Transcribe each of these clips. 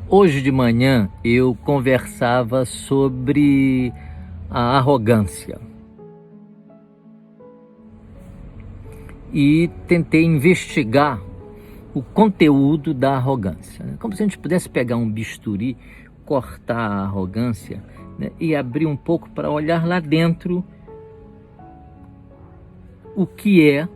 Hoje de manhã eu conversava sobre a arrogância e tentei investigar o conteúdo da arrogância, né? Como se a gente pudesse pegar um bisturi, cortar a arrogância, né, e abrir um pouco para olhar lá dentro o que é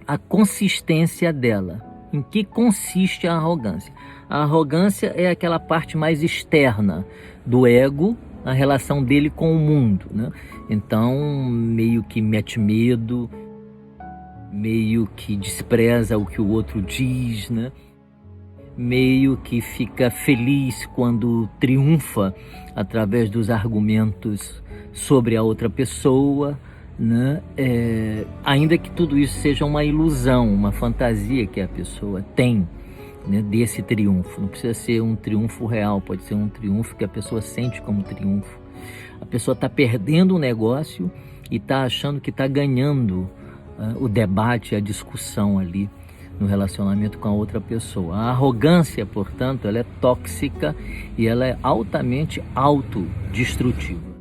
a consistência dela. Em que consiste a arrogância? A arrogância é aquela parte mais externa do ego, a relação dele com o mundo, né? Então, meio que mete medo, meio que despreza o que o outro diz, né? Meio que fica feliz quando triunfa através dos argumentos sobre a outra pessoa, né? Ainda que tudo isso seja uma ilusão, uma fantasia que a pessoa tem, né, desse triunfo. Não precisa ser um triunfo real, pode ser um triunfo que a pessoa sente como triunfo. A pessoa está perdendo um negócio e está achando que está ganhando o debate, a discussão ali no relacionamento com a outra pessoa. A arrogância, portanto, ela é tóxica e ela é altamente autodestrutiva.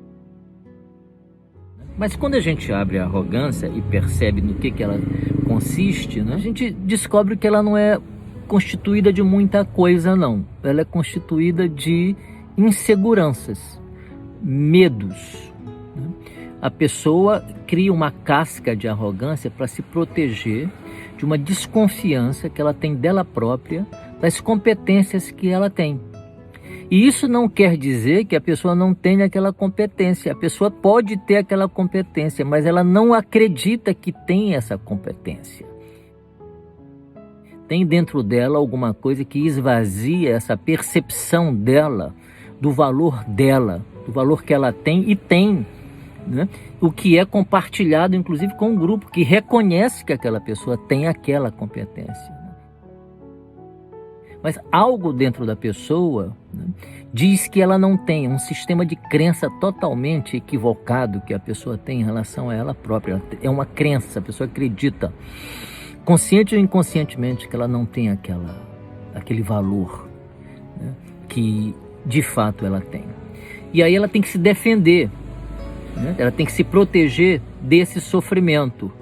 Mas quando a gente abre a arrogância e percebe no que ela consiste, né, a gente descobre que ela não é constituída de muita coisa, não. Ela é constituída de inseguranças, medos, né? A pessoa cria uma casca de arrogância para se proteger de uma desconfiança que ela tem dela própria, das competências que ela tem. E isso não quer dizer que a pessoa não tenha aquela competência. A pessoa pode ter aquela competência, mas ela não acredita que tem essa competência. Tem dentro dela alguma coisa que esvazia essa percepção dela, do valor que ela tem e tem, né? O que é compartilhado, inclusive, com um grupo que reconhece que aquela pessoa tem aquela competência. Mas algo dentro da pessoa, né, diz que ela não tem um sistema de crença totalmente equivocado que a pessoa tem em relação a ela própria. É uma crença, a pessoa acredita, consciente ou inconscientemente, que ela não tem aquele valor, né, que de fato ela tem. E aí ela tem que se defender, né? Ela tem que se proteger desse sofrimento,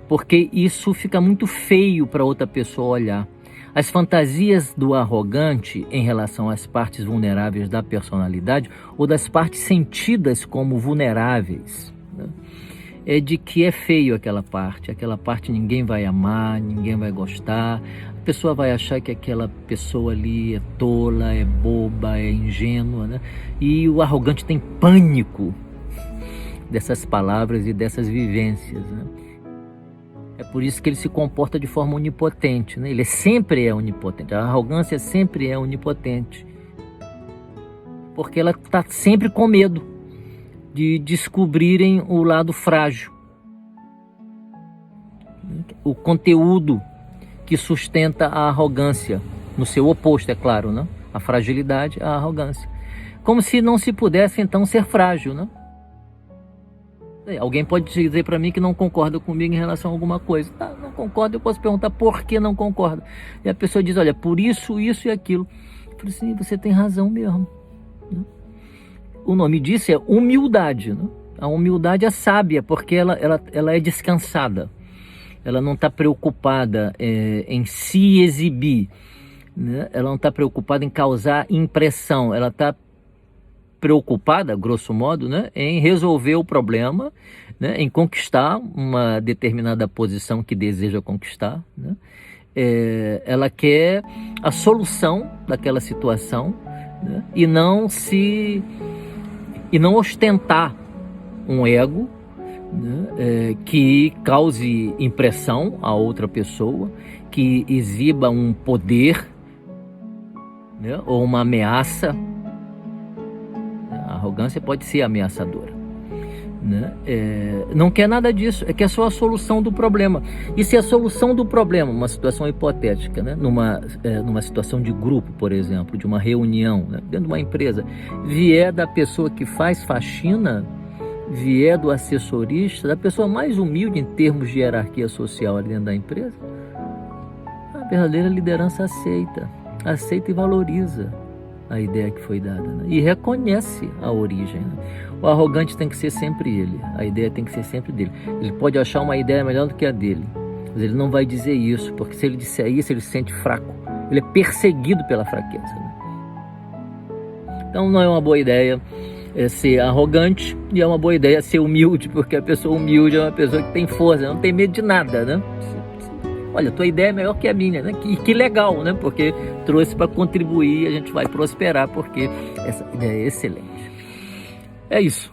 porque isso fica muito feio para outra pessoa olhar. As fantasias do arrogante em relação às partes vulneráveis da personalidade ou das partes sentidas como vulneráveis, né, é de que é feio aquela parte ninguém vai amar, ninguém vai gostar, a pessoa vai achar que aquela pessoa ali é tola, é boba, é ingênua, né? E o arrogante tem pânico dessas palavras e dessas vivências, né? É por isso que ele se comporta de forma onipotente, né? Ele sempre é onipotente, a arrogância sempre é onipotente, porque ela está sempre com medo de descobrirem o lado frágil, o conteúdo que sustenta a arrogância, no seu oposto, é claro, né? A fragilidade, a arrogância. Como se não se pudesse, então, ser frágil, né? Alguém pode dizer para mim que não concorda comigo em relação a alguma coisa. Tá, não concorda, eu posso perguntar por que não concorda. E a pessoa diz, olha, por isso, isso e aquilo. Eu falo assim, você tem razão mesmo, né? O nome disso é humildade, né? A humildade é sábia, porque ela é descansada. Ela não está preocupada em se exibir, né? Ela não está preocupada em causar impressão. Ela está preocupada, grosso modo, né, em resolver o problema, né, em conquistar uma determinada posição que deseja conquistar, né? Ela quer a solução daquela situação, né, e não ostentar um ego, né, que cause impressão a outra pessoa, que exiba um poder, né, ou uma ameaça. A arrogância pode ser ameaçadora, né? Não quer nada disso, é que é só a solução do problema. E se a solução do problema, uma situação hipotética, né? Numa situação de grupo, por exemplo, de uma reunião, né? Dentro de uma empresa, vier da pessoa que faz faxina, vier do assessorista, da pessoa mais humilde em termos de hierarquia social ali dentro da empresa, a verdadeira liderança aceita e valoriza, a ideia que foi dada, né? E reconhece a origem, né? O arrogante tem que ser sempre ele, a ideia tem que ser sempre dele. Ele pode achar uma ideia melhor do que a dele, mas ele não vai dizer isso, porque se ele disser isso, ele se sente fraco. Ele é perseguido pela fraqueza, né? Então não é uma boa ideia ser arrogante, e é uma boa ideia ser humilde, porque a pessoa humilde é uma pessoa que tem força, não tem medo de nada, né? Olha, tua ideia é melhor que a minha, né? Que legal, né? Porque trouxe para contribuir, a gente vai prosperar, porque essa ideia é excelente. É isso.